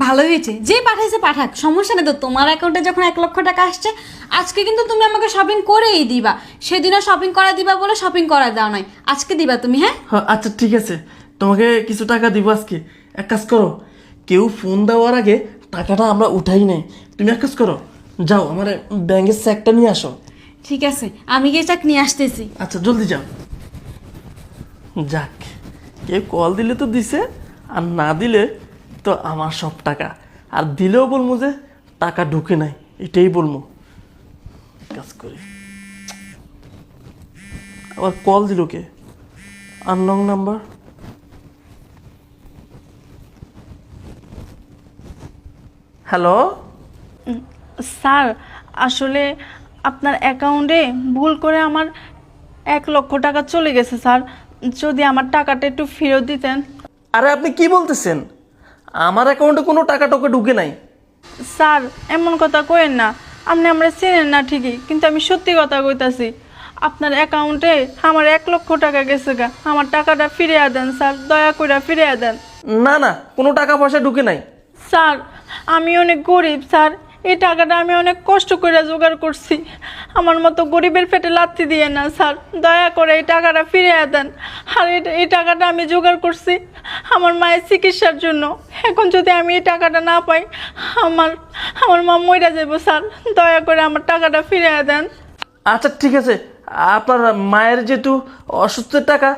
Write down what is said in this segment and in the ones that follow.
ভালো হয়েছে, যে পাঠাইছে পাঠাক, সমস্যা নেই তো। তোমার অ্যাকাউন্টে যখন 1 লক্ষ টাকা আসছে, আজকে কিন্তু তুমি আমাকে শপিং করেই দিবা। সেদিনও শপিং করা দিবা বলে শপিং করা দাও নাই, আজকে দিবা তুমি। হ্যাঁ হ্যাঁ আচ্ছা ঠিক আছে, তোমাকে কিছু টাকা দিব আজকে। এক কাজ করো, কেউ ফোন দেওয়ার আগে টাকাটা আমরা উঠাই নাই। তুমি এক কাজ করো, যাও আমার ব্যাংকের চেকটা নিয়ে আসো। ঠিক আছে, আমি গিয়ে চাক নিয়ে আসতেছি। আচ্ছা জলদি যাও। যাক, কেউ কল দিলে তো দিছে, আর না দিলে তো আমার সব টাকা। আর দিলেও বলবো যে টাকা ঢুকে নাই, এটাই বলবো। কাজ করি। আবার কল দিল কে? আননং নাম্বার। হ্যালো। স্যার, আসলে আপনার অ্যাকাউন্টে ভুল করে আমার 1 লক্ষ টাকা চলে গেছে স্যার। যদি আমার টাকাটা একটু ফেরত দিতেন। আরে আপনি কি বলতেছেন? আমার অ্যাকাউন্টে কোনো টাকা টোকা ঢুকে নাই। স্যার, এমন কথা কইেন না। আপনি আমরা চেনেন না ঠিকই, কিন্তু আমি সত্যি কথা কইতাছি। আপনার অ্যাকাউন্টে আমার 1 লক্ষ টাকা গেছে গা। আমার টাকাটা ফিরিয়ে দেন স্যার, দয়া করে ফিরিয়ে দেন। না না, কোনো টাকা পয়সা ঢুকে নাই। স্যার, আমি অনেক গরিব স্যার। এই টাকাটা আমি অনেক কষ্ট করে জোগাড় করছি। আমার মতো গরিবের পেটে লাথি দিয়ে না স্যার, দয়া করে এই টাকাটা ফিরিয়ে দেন। আর এই টাকাটা আমি জোগাড় করছি আমার মায়ের চিকিৎসার জন্য। এখন যদি আমি এই টাকাটা না পাই, আমার আমার মা মরে যাবো স্যার। দয়া করে আমার টাকাটা ফিরিয়ে দেন। আচ্ছা ঠিক আছে, আপনার মায়ের যেহেতু অসুস্থের টাকা,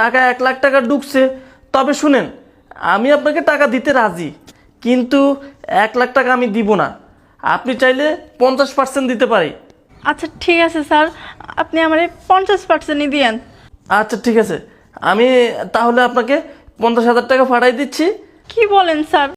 টাকা 1 লাখ টাকা ঢুকছে। তবে শুনেন, আমি আপনাকে টাকা দিতে রাজি, কিন্তু 1 লাখ টাকা আমি দিব না। আপনি চাইলে 50% দিতে পারি। আচ্ছা ঠিক আছে স্যার, আপনি আমার 50%ই দিয়েন। আচ্ছা ঠিক আছে, আমি তাহলে আপনাকে 50,000 টাকা পাঠাই দিচ্ছি। কি বলেন স্যার?